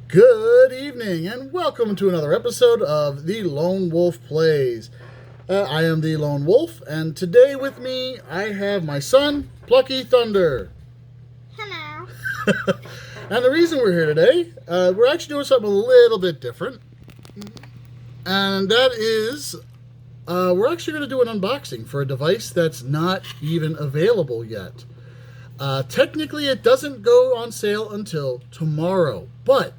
Good evening and welcome to another episode of The Lone Wolf Plays. I am The Lone Wolf, and today with me I have my son, Plucky Thunder. Hello. And the reason we're here today, we're actually doing something a little bit different. And that is, we're actually going to do an unboxing for a device that's not even available yet. Technically, it doesn't go on sale until tomorrow, but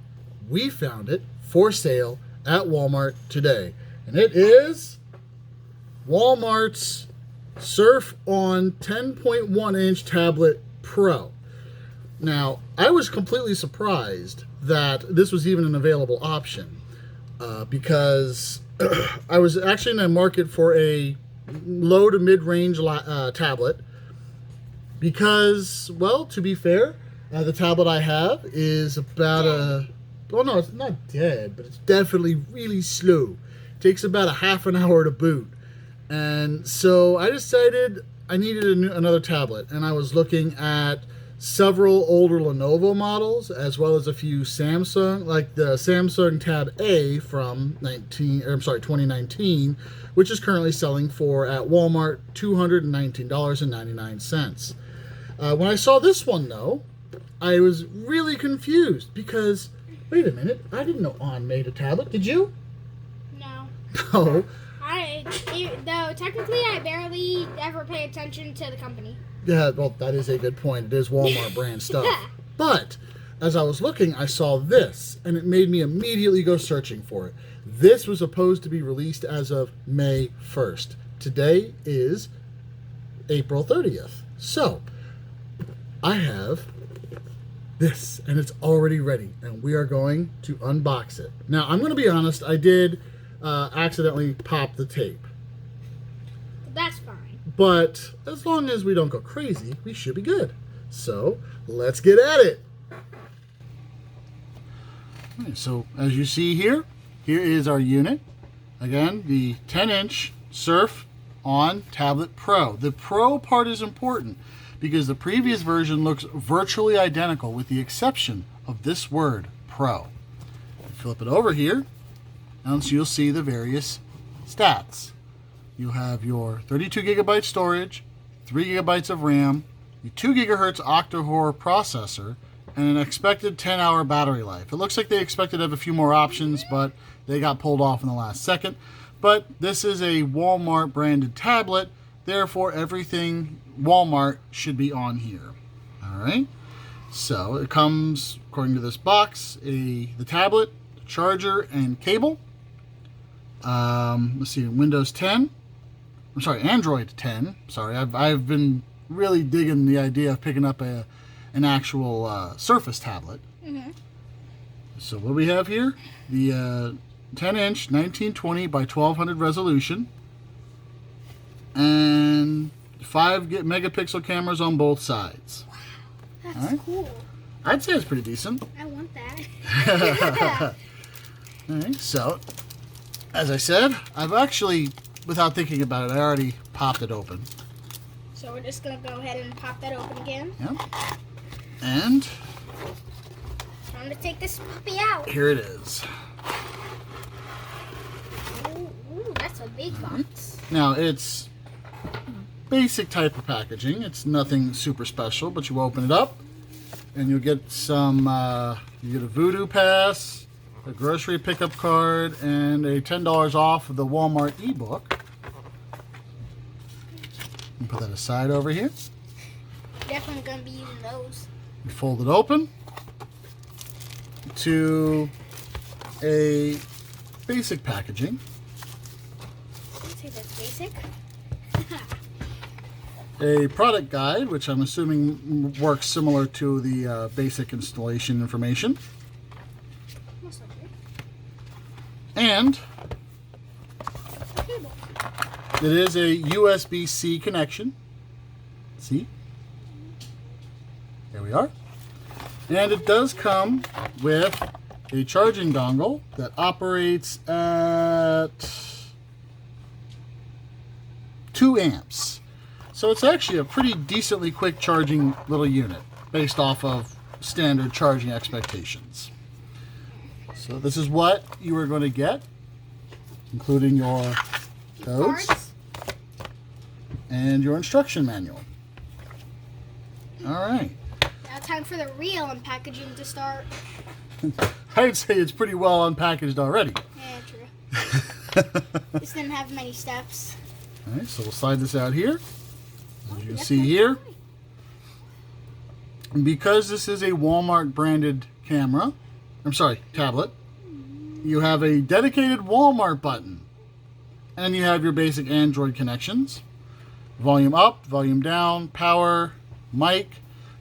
we found it for sale at Walmart today. And it is Walmart's Surf On 10.1-inch Tablet Pro. Now, I was completely surprised that this was even an available option because I was actually in the market for a low to mid-range tablet because, well, to be fair, the tablet I have is about well, no, it's not dead, but it's definitely really slow. It takes about a half an hour to boot. And so I decided I needed another tablet, and I was looking at several older Lenovo models, as well as a few Samsung, like the Samsung Tab A from 2019, which is currently selling for, at Walmart, $219.99. When I saw this one, though, I was really confused because, wait a minute, I didn't know ON made a tablet. Did you? No. No. Though technically I barely ever pay attention to the company. Yeah, well, that is a good point. It is Walmart brand stuff. But as I was looking, I saw this, and it made me immediately go searching for it. This was supposed to be released as of May 1st. Today is April 30th. So, I have this, and it's already ready, and we are going to unbox it. Now, I'm going to be honest, I did accidentally pop the tape. That's fine. But as long as we don't go crazy, we should be good. So, let's get at it. Right, so, as you see here is our unit. Again, the 10-inch Surf On Tablet Pro. The Pro part is important because the previous version looks virtually identical with the exception of this word, Pro. Flip it over here, and so you'll see the various stats. You have your 32 gigabyte storage, 3 gigabytes of RAM, a 2 gigahertz Octa-core processor, and an expected 10-hour battery life. It looks like they expected to have a few more options, but they got pulled off in the last second. But this is a Walmart branded tablet, therefore everything Walmart should be on here. All right. So it comes, according to this box, the tablet, the charger, and cable. Let's see, Windows 10. I'm sorry, Android 10. Sorry, I've been really digging the idea of picking up an actual Surface tablet. Mm-hmm. So what do we have here? The 10-inch 1920 by 1200 resolution, and 5 megapixel cameras on both sides. Wow, that's cool. I'd say it's pretty decent. I want that. All right, so as I said, I've actually, without thinking about it, I already popped it open. So we're just going to go ahead and pop that open again. Yeah. And I'm going to take this puppy out. Here it is. Ooh, that's a big box. Now, it's basic type of packaging. It's nothing super special, but you open it up, and you'll get some, you get a Voodoo Pass, a grocery pickup card, and a $10 off of the Walmart ebook. And put that aside over here. Definitely going to be using those. You fold it open to a basic packaging. I'd say that's basic. A product guide, which I'm assuming works similar to the basic installation information. And it is a USB-C connection. See? There we are. And it does come with a charging dongle that operates at 2 amps. So it's actually a pretty decently quick charging little unit based off of standard charging expectations. So this is what you are going to get, including your codes and your instruction manual. All right. Now time for the real unpackaging to start. I'd say it's pretty well unpackaged already. Yeah, true. This didn't have many steps. All right, so we'll slide this out here. As you can see here, because this is a Walmart branded camera, tablet, you have a dedicated Walmart button. And you have your basic Android connections. Volume up, volume down, power, mic.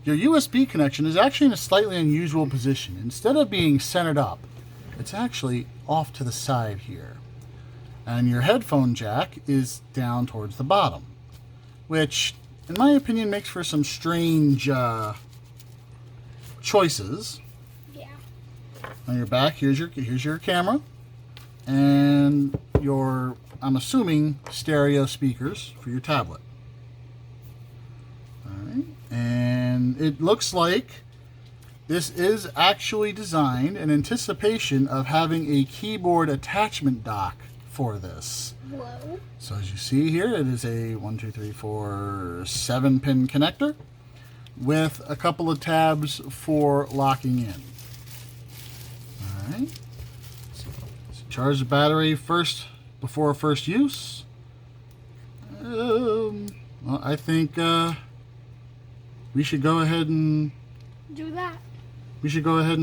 Your USB connection is actually in a slightly unusual position. Instead of being centered up, it's actually off to the side here. And your headphone jack is down towards the bottom, which, in my opinion, makes for some strange choices. Yeah. On your back, here's your camera, and your, I'm assuming, stereo speakers for your tablet. Alright, and it looks like this is actually designed in anticipation of having a keyboard attachment dock for this. Whoa. So as you see here, it is a 7-pin connector with a couple of tabs for locking in. Alright, so charge the battery before first use. Well, I think we should go ahead and Do that.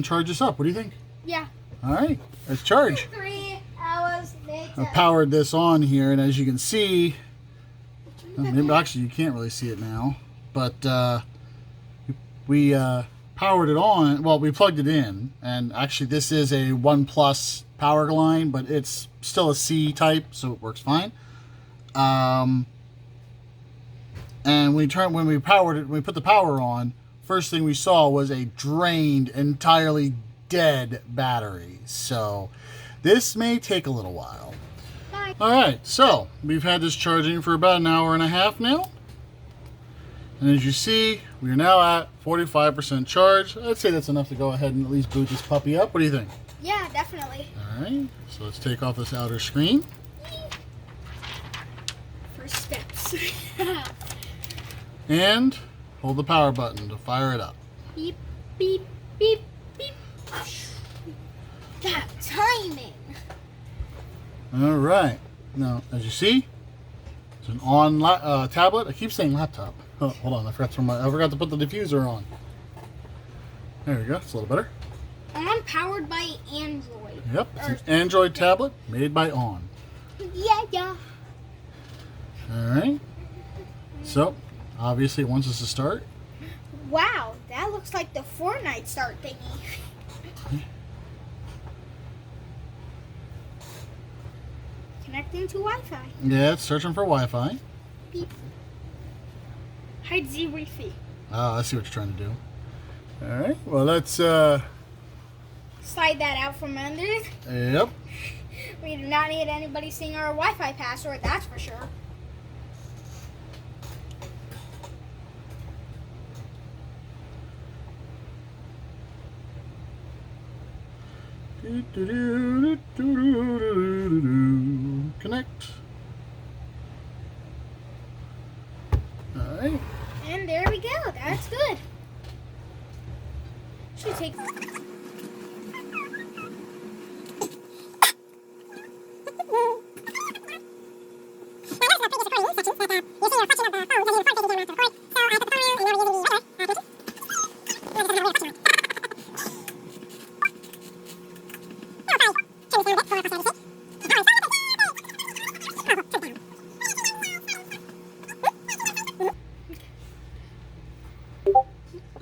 charge this up. What do you think? Yeah. All right, let's charge. 3 hours later. I powered this on here, and as you can see, maybe actually you can't really see it now, but we powered it on. Well, we plugged it in, and actually this is a OnePlus power line, but it's still a C type, so it works fine. And when we powered it, when we put the power on, first thing we saw was a drained, entirely dead battery. So this may take a little while. Bye. All right, so we've had this charging for about an hour and a half now. And as you see, we are now at 45% charge. I'd say that's enough to go ahead and at least boot this puppy up. What do you think? Yeah, definitely. All right, so let's take off this outer screen. First steps. And hold the power button to fire it up. Beep, beep, beep, beep. That timing. All right. Now, as you see, it's an on tablet. I keep saying laptop. Oh, hold on, I forgot to put the diffuser on. There we go. It's a little better. On powered by Android. Yep, it's an Android tablet made by On. Yeah. All right. So, obviously, it wants us to start. Wow, that looks like the Fortnite start thingy. Connecting to Wi-Fi. Yeah, it's searching for Wi-Fi. Beep. Hide the Wi-Fi. Oh, I see what you're trying to do. All right. Well, let's. Slide that out from under. Yep. We do not need anybody seeing our Wi-Fi password, that's for sure. Connect. All right. And there we go. That's good. Should take.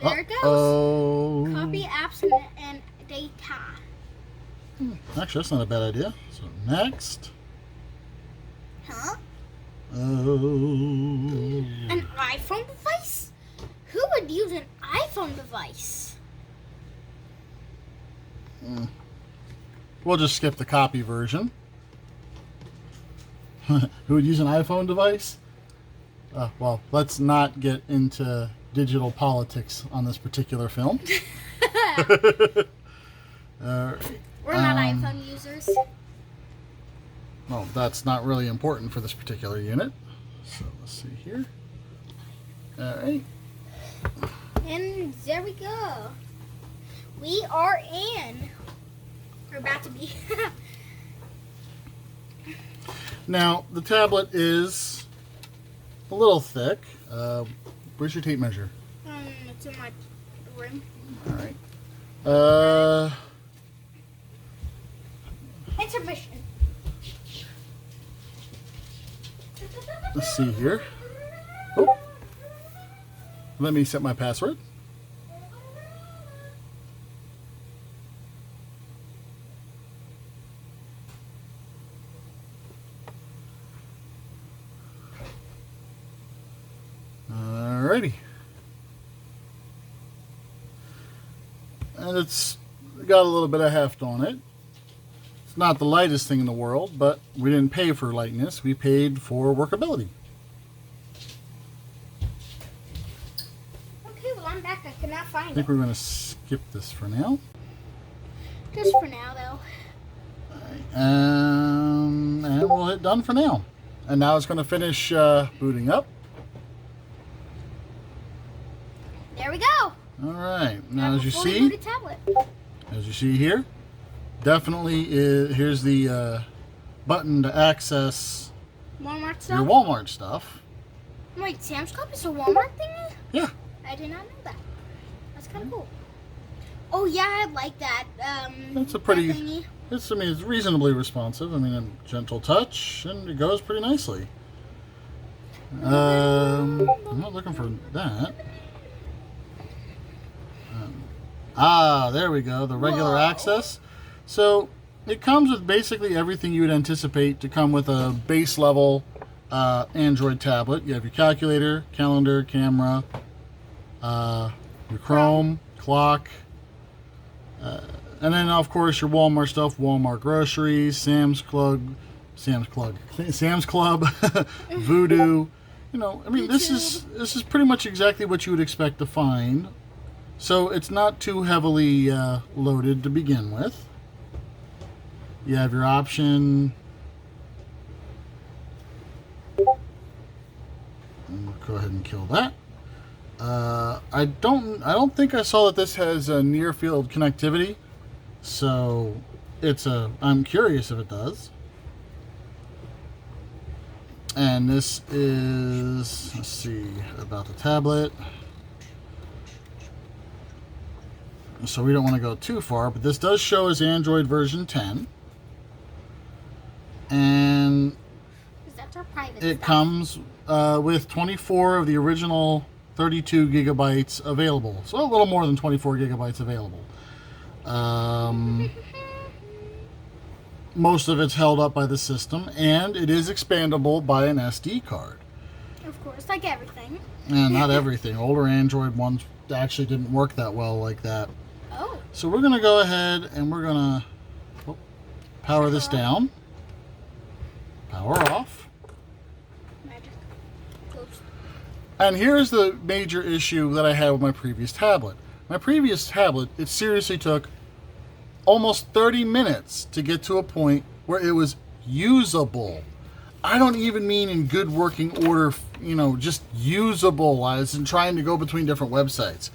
There it goes. Oh. Copy apps and data. Actually, that's not a bad idea. So next. Huh? Oh. An iPhone device? Who would use an iPhone device? We'll just skip the copy version. Who would use an iPhone device? Well, let's not get into digital politics on this particular film. All right. We're not iPhone users. Well, that's not really important for this particular unit. So let's see here. All right. And there we go. We are in. We're about to be. Now, the tablet is a little thick. Where's your tape measure? It's in my room. All right. Intermission. Let's see here. Oh. Let me set my password. Alrighty. And it's got a little bit of heft on it. It's not the lightest thing in the world, but we didn't pay for lightness. We paid for workability. Okay, well I'm back. I cannot I find think it. we're going to skip this for now. Just for now, though. And we'll hit done for now. And now it's going to finish booting up. There we go. All right. Now, Have as a you fully see, booted tablet. here, definitely here's the button to access Walmart your stuff. Walmart stuff. Wait, Sam's Club is a Walmart thingy? Yeah. I did not know that. That's kind of cool. Oh yeah, I like that. That's a pretty. that thingy. It's reasonably responsive. I mean, a gentle touch, and it goes pretty nicely. I'm not looking for that. There we go. The regular Whoa. access. So it comes with basically everything you would anticipate to come with a base level Android tablet. You have your calculator, calendar, camera, your Chrome, clock, and then of course your Walmart stuff, Walmart groceries, Sam's Club, Voodoo. You know, I mean, this is pretty much exactly what you would expect to find. So it's not too heavily loaded to begin with. You have your option. And we'll go ahead and kill that. I don't think I saw that this has a near field connectivity. So I'm curious if it does. And this is, let's see about the tablet. So we don't want to go too far, but this does show as Android version 10. And That's our private it stuff. comes with 24 of the original 32 gigabytes available. So a little more than 24 gigabytes available. Most of it's held up by the system, and it is expandable by an SD card. Of course, like everything. And not everything. Older Android ones actually didn't work that well like that. Oh. So we're going to go ahead and we're going to power this down. Power off. Magic. Oops. And here's the major issue that I had with my previous tablet. My previous tablet, it seriously took almost 30 minutes to get to a point where it was usable. I don't even mean in good working order, you know, just usable as in trying to go between different websites.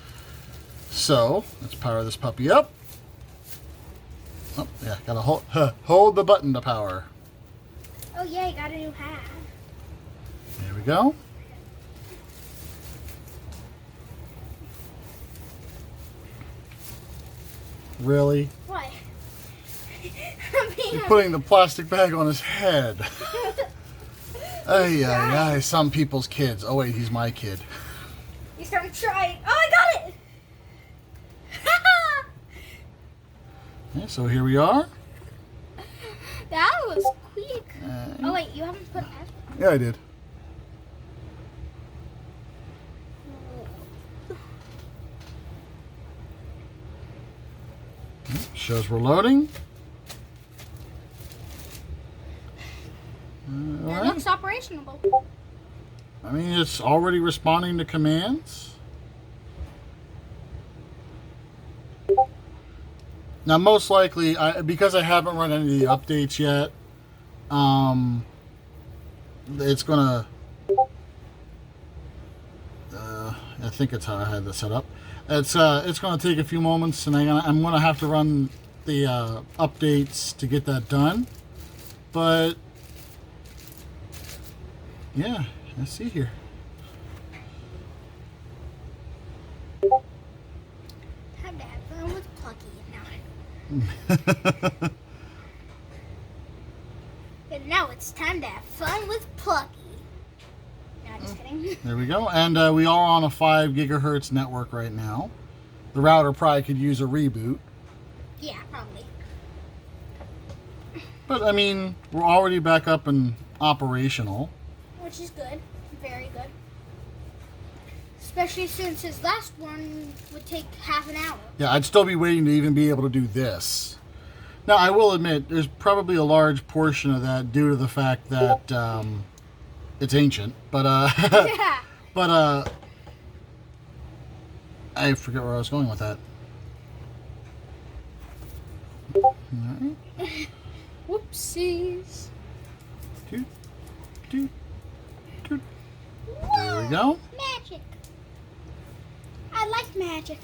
So let's power this puppy up. Oh, yeah, gotta hold the button to power. Oh yeah, you got a new hat. There we go. Really? What? You're putting the plastic bag on his head. Ay, ay, ay, some people's kids. Oh wait, he's my kid. You start trying. Oh, I got it! Okay, so here we are. That was quick. Oh wait, you haven't put that. Yeah, I did. Shows we're loading. It Alright. looks operational. I mean, it's already responding to commands. Now, most likely, because I haven't run any of the updates yet, it's gonna. I think it's how I had this set up. It's gonna take a few moments, and I'm gonna have to run the updates to get that done. But yeah, let's see here. Time to have fun with Plucky now. And now it's time to have fun with Plucky. No, just kidding. There we go. And we are on a 5 gigahertz network right now. The router probably could use a reboot. Yeah, probably. But I mean, we're already back up and operational. Which is good. Very good. Especially since his last one would take half an hour. Yeah, I'd still be waiting to even be able to do this. Now, I will admit, there's probably a large portion of that due to the fact that it's ancient. But, Yeah. but, I forget where I was going with that. All right. Whoopsies. Doot, doot, doot. There we go. Magic. I like magic.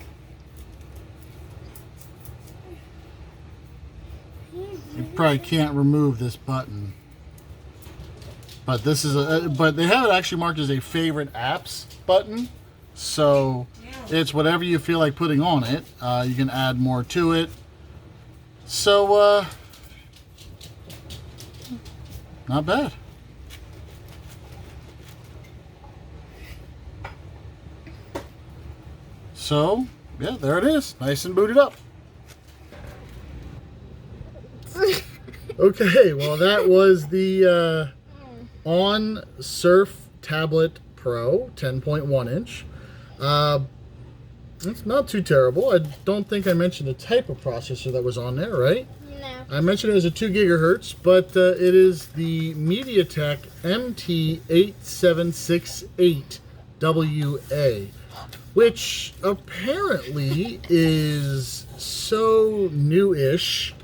You probably can't remove this button. But this is but they have it actually marked as a favorite apps button. So it's whatever you feel like putting on it. You can add more to it. So not bad. So yeah, there it is, nice and booted up. Okay, well that was the On Surf Tablet Pro 10.1 inch. It's not too terrible. I don't think I mentioned the type of processor that was on there, right? No. I mentioned it was a 2 gigahertz, but it is the MediaTek MT8768WA, which apparently is so new-ish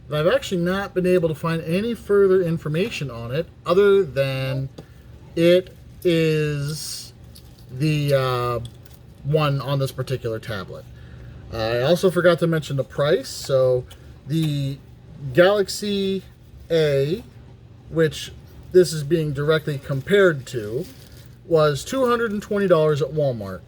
that I've actually not been able to find any further information on it other than it is the one on this particular tablet. I also forgot to mention the price. So the Galaxy A, which this is being directly compared to, was $220 at Walmart.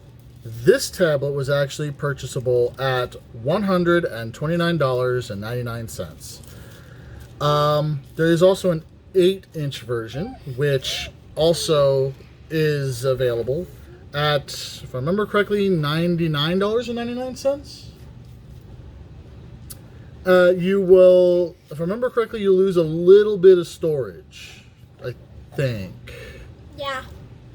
This tablet was actually purchasable at $129.99. There is also an 8-inch version, which also is available at, if I remember correctly, $99.99. You will, if I remember correctly, you'll lose a little bit of storage, I think. Yeah.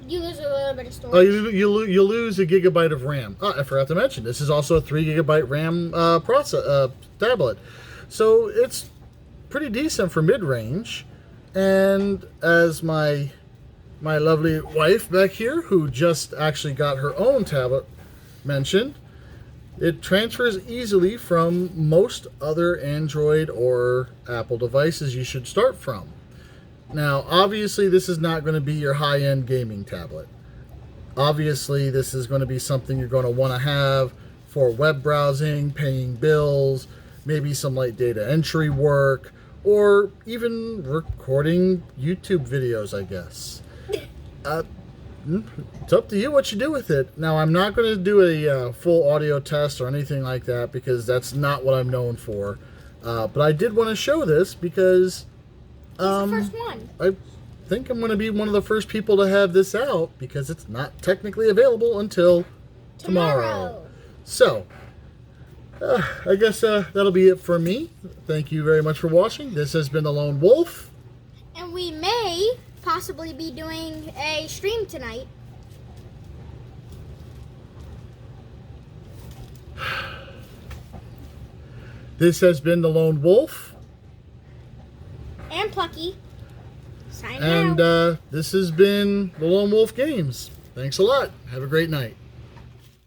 You lose a little bit of storage. Oh, you lose a gigabyte of RAM. Oh, I forgot to mention, this is also a 3 gigabyte RAM tablet. So it's pretty decent for mid-range. And as my lovely wife back here, who just actually got her own tablet, mentioned, it transfers easily from most other Android or Apple devices you should start from. Now, obviously, this is not going to be your high-end gaming tablet. Obviously, this is going to be something you're going to want to have for web browsing, paying bills, maybe some light data entry work, or even recording YouTube videos, I guess. It's up to you what you do with it. Now, I'm not going to do a full audio test or anything like that because that's not what I'm known for. But I did want to show this because It's the first one. I think I'm going to be one of the first people to have this out because it's not technically available until tomorrow. So, I guess that'll be it for me. Thank you very much for watching. This has been The Lone Wolf. And we may possibly be doing a stream tonight. This has been The Lone Wolf. And Plucky. Signing And out. this has been The Lone Wolf Games. Thanks a lot. Have a great night.